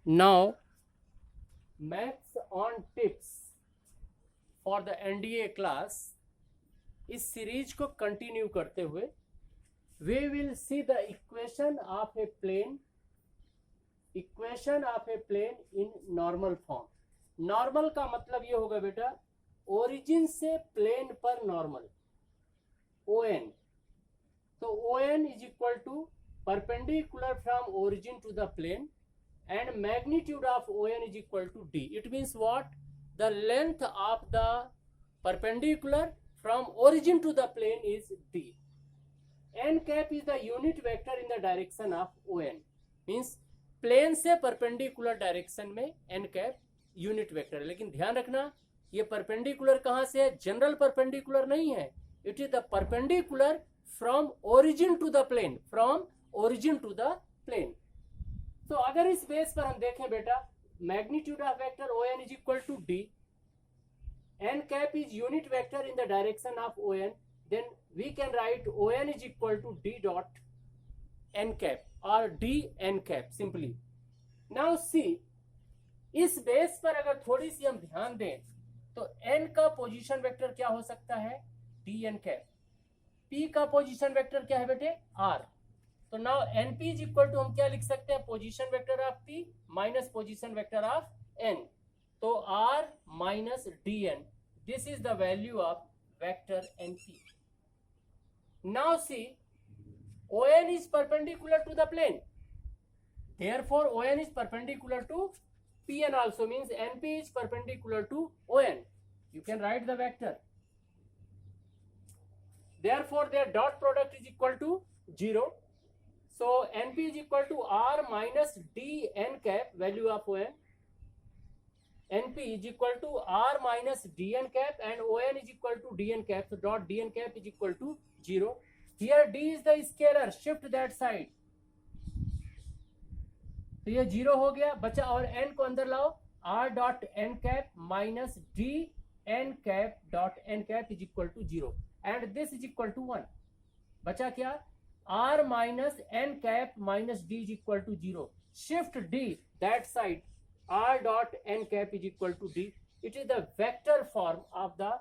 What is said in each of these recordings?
Now, Maths on Tips for the NDA class, इस series को continue करते हुए we will see the equation of a plane in normal form. Normal का मतलब ये होगा बेटा ओरिजिन से प्लेन पर नॉर्मल, ON. तो ON is equal to perpendicular from origin to the plane and magnitude of ON is equal to D. It means what? The length of the perpendicular from origin to the plane is D. N cap is the unit vector in the direction of ON. Means plane से perpendicular direction में n cap unit vector है. लेकिन ध्यान रखना ये perpendicular कहां से है? जनरल परपेंडिकुलर नहीं है. It is the perpendicular from origin to the plane, तो अगर इस बेस पर हम देखें बेटा, magnitude of vector ON is equal to D, n cap is unit vector in the direction of ON, then we can write ON is equal to D dot n cap or D n cap simply. Now see, इस base पर अगर थोड़ी सी हम ध्यान दें तो n का position vector क्या हो सकता है? D n cap. P का पोजीशन वेक्टर क्या है बेटे? R. तो now np is equal to हम क्या लिख सकते हैं? Position vector of p minus position vector of n. तो r minus dn, this is the value of vector np. Now see, ON is perpendicular to the plane, therefore ON is perpendicular to PN also, means NP is perpendicular to ON. You can write the vector, therefore their dot product is equal to 0. So NP is equal to R minus D n cap, value of ON. NP is equal to R minus dn cap and ON is equal to dn cap. So dot dn cap is equal to 0. Here D is the scalar, shift that side. तो ये 0 हो गया बचा, और n को अंदर लाओ. R dot n cap minus D n cap dot n cap is equal to 0 and this is equal to 1. बचा क्या? R minus n cap minus D is equal to 0. Shift D that side. R dot n cap is equal to D. It is the vector form of the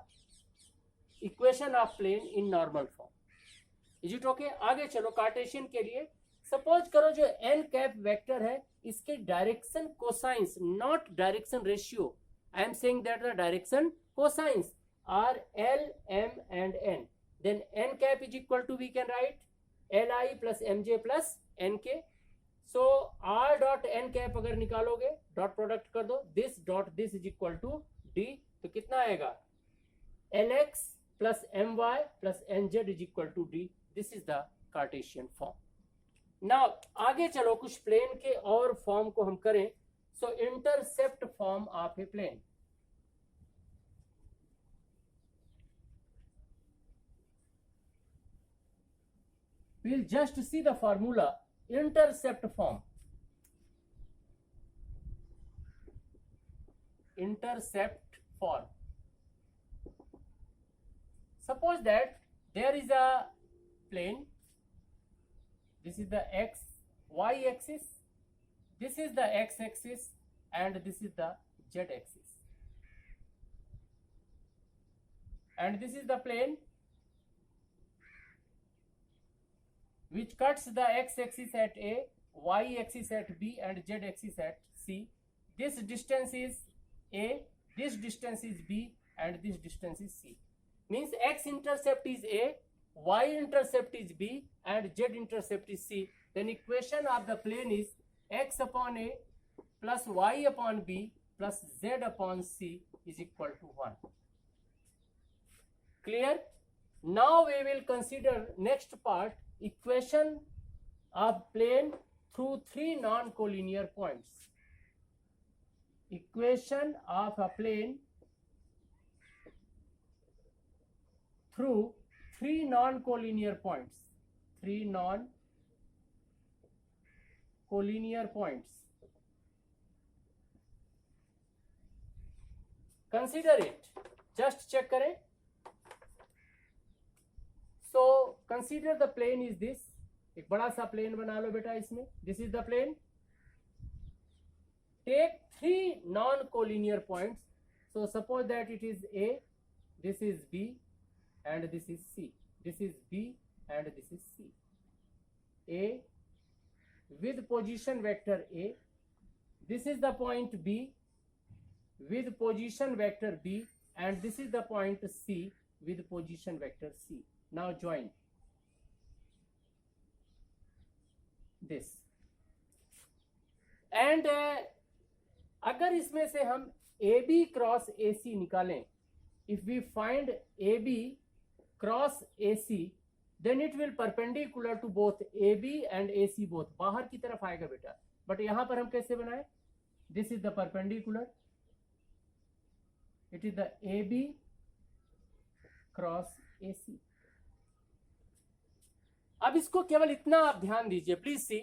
equation of plane in normal form. Is it okay? आगे चलो Cartesian के लिए. Suppose करो जो n cap vector है इसके direction cosines, not direction ratio, I am saying that the direction cosines are L, M and N. Then n cap is equal to we can write Li plus Mj plus Nk. So R dot n cap अगर निकालोगे, dot product कर दो, this dot this is equal to D. तो कितना आएगा? Lx plus My plus Nz is equal to D. This is the Cartesian form. Now आगे चलो कुछ प्लेन के और फॉर्म को हम करें. So intercept form of a plane. We'll just see the formula. Intercept form. Intercept form. Suppose that there is a plane. This is the y axis, this is the x axis and this is the z axis, and this is the plane which cuts the x axis at A, y axis at B and z axis at C. This distance is A, this distance is B and this distance is C. Means x intercept is A, y intercept is B and z intercept is C. Then equation of the plane is x upon A plus y upon B plus z upon C is equal to 1. Clear? Now we will consider next part, equation of plane through three non-collinear points. Equation of a plane through three non-collinear points. Three non-collinear points. Consider it. Just check करें. So consider the plane is this. एक बड़ा सा plane बना लो बेटा इसमें. This is the plane. take three non-collinear points. So suppose that it is A, this is B, and this is C. This is B and this is C. A with position vector A. This is the point B with position vector B, and this is the point C with position vector C. Now join this. And अगर इसमें से हम AB cross AC निकालें, if we find AB cross AC, then it will perpendicular to both AB and AC both. बाहर की तरफ आएगा बेटा, बट यहां पर हम कैसे बनाए? This is the perpendicular, it is the AB cross AC. अब इसको केवल इतना आप ध्यान दीजिए, प्लीज सी,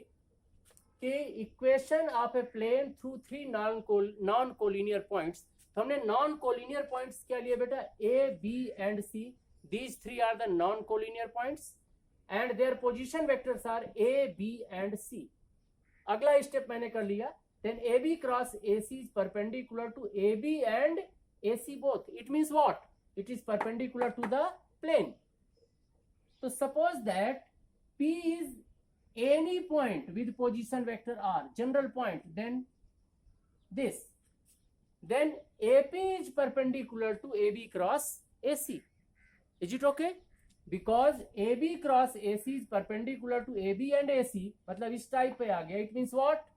कि equation of a plane through three non collinear points. तो हमने नॉन कोलिनियर पॉइंट्स क्या लिए बेटा? A, B and C. These three are the non-collinear points and their position vectors are A, B and C. अगला step मैंने कर लिया. Then AB cross AC is perpendicular to AB and AC both. It means what? It is perpendicular to the plane. So suppose that P is any point with position vector R, general point, then this. Then AP is perpendicular to AB cross AC. Is it okay? Because AB cross AC is perpendicular to AB and AC, मतलब इस type पे आ गया. It means what?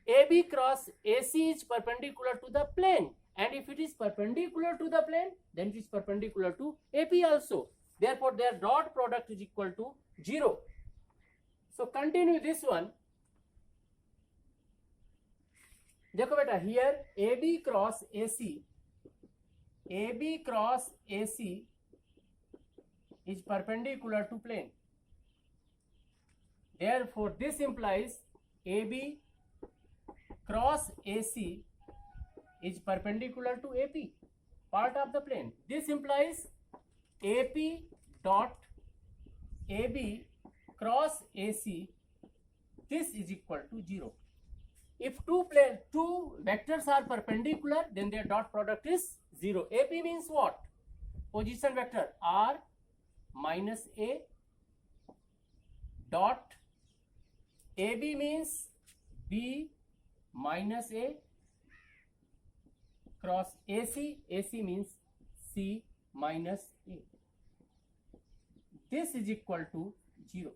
AB cross AC is perpendicular to the plane, and if it is perpendicular to the plane, then it is perpendicular to AP also. Therefore, their dot product is equal to 0. So continue this one. देखो बेटा, here AB cross AC is perpendicular to plane. Therefore, this implies AB cross AC is perpendicular to AP, part of the plane. This implies AP dot AB cross AC, this is equal to 0. If two vectors are perpendicular, then their dot product is 0. AP means what? Position vector R minus A dot AB means B minus A cross AC means C minus A. This is equal to 0.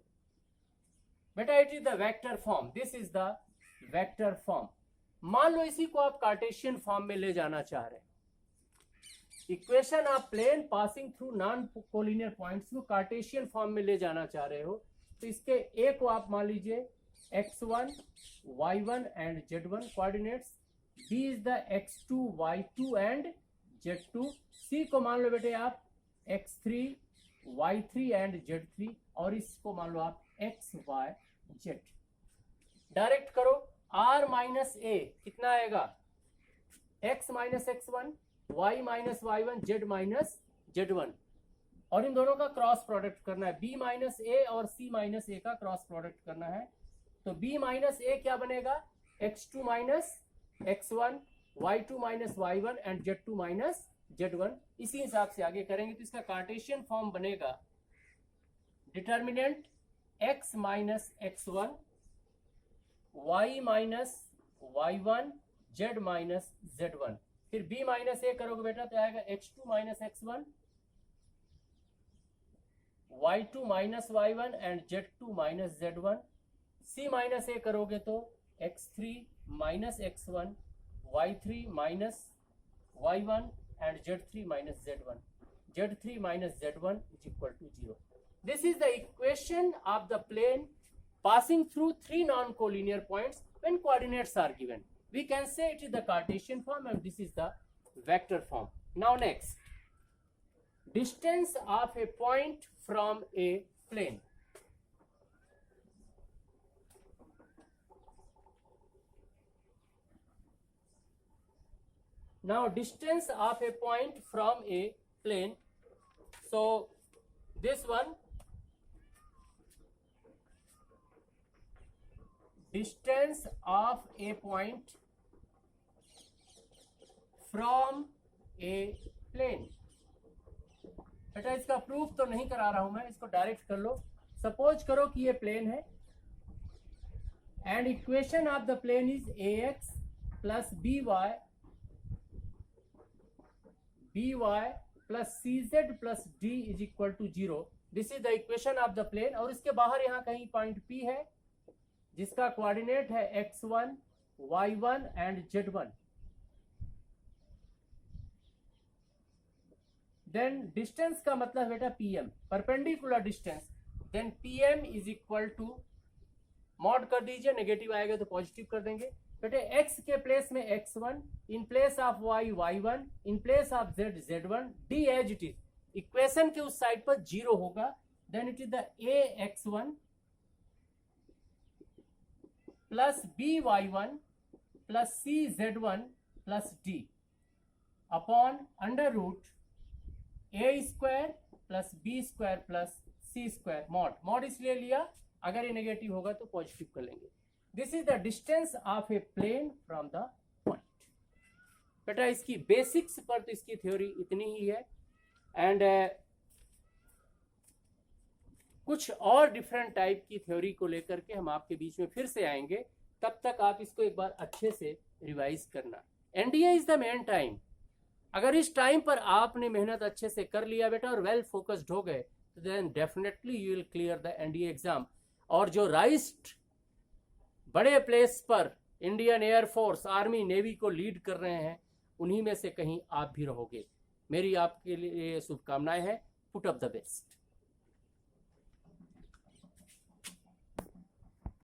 बेटा, it is the vector form. This is the vector form. मान लो इसी को आप Cartesian form में ले जाना चाह रहे हैं. Equation of plane passing through non collinear points को कार्टेशियन फॉर्म में ले जाना चाह रहे हो, तो इसके ए को आप मान लीजिए x1, y1 and z1 coordinates. B is the x2, y2 and z2. C को मान लो बेटे आप x3, y3 एंड z3, और इसको मान लो आप x, y, z. डायरेक्ट करो. r माइनस ए कितना आएगा? x minus x1, y minus y1, z minus z1, और इन दोनों का क्रॉस प्रोडक्ट करना है. b माइनस ए और c माइनस ए का क्रॉस प्रोडक्ट करना है. तो b माइनस ए क्या बनेगा? x2 minus x1, y2 minus y1 and z2 minus z1. इसी हिसाब से आगे करेंगे तो इसका कार्टेशियन फॉर्म बनेगा determinant x minus x1, y minus y1, z minus z1. फिर b माइनस ए करोगे बेटा तो आएगा x2 minus x1, y2 minus y1 and z2 minus z1. c minus A करोगे तो x3 minus x1, y3 minus y1 and z3 minus z1. z3 minus z1 is equal to 0. This is the equation of the plane passing through three non-collinear points when coordinates are given. We can say it is the Cartesian form and this is the vector form. Now next, distance of a point from a plane. Now distance of a point from a plane. So this one, distance of a point from a plane. बेटा इसका proof तो नहीं करा रहा हूं मैं, इसको direct कर लो। सपोज करो कि ये प्लेन है and equation of the plane is ax plus by plus cz plus d is equal to 0। This is the equation of the plane. और इसके बाहर यहां कहीं पॉइंट P है जिसका कोऑर्डिनेट है x1, y1 and z1। Then distance का मतलब बेटा pm, perpendicular distance. Then pm is equal to mod कर दीजिए, नेगेटिव आएगा तो पॉजिटिव कर देंगे। बेटे x के प्लेस में x1, in place of y y1, in place of z z1, d as it is. Equation के उस साइड पर 0 होगा। Then it is the ax1 plus by1 plus cz1 plus d upon under root a square plus b square plus c square. Mod इसलिए लिया, अगर ये negative होगा तो पॉजिटिव कर लेंगे। This is the distance of a plane from the point. बेटा इसकी बेसिक्स पर तो इसकी थ्योरी इतनी ही है एंड कुछ और डिफरेंट टाइप की थ्योरी को लेकर के हम आपके बीच में फिर से आएंगे। तब तक आप इसको एक बार अच्छे से रिवाइज करना। NDA is the main time. अगर इस टाइम पर आपने मेहनत अच्छे से कर लिया बेटा और वेल फोकस्ड हो गए तो then definitely you will clear the NDA exam. और जो राइस्ट बड़े प्लेस पर इंडियन एयरफोर्स, आर्मी, नेवी को लीड कर रहे हैं, उन्हीं में से कहीं आप भी रहोगे। मेरी आपके लिए शुभकामनाएं हैं। Put up the best.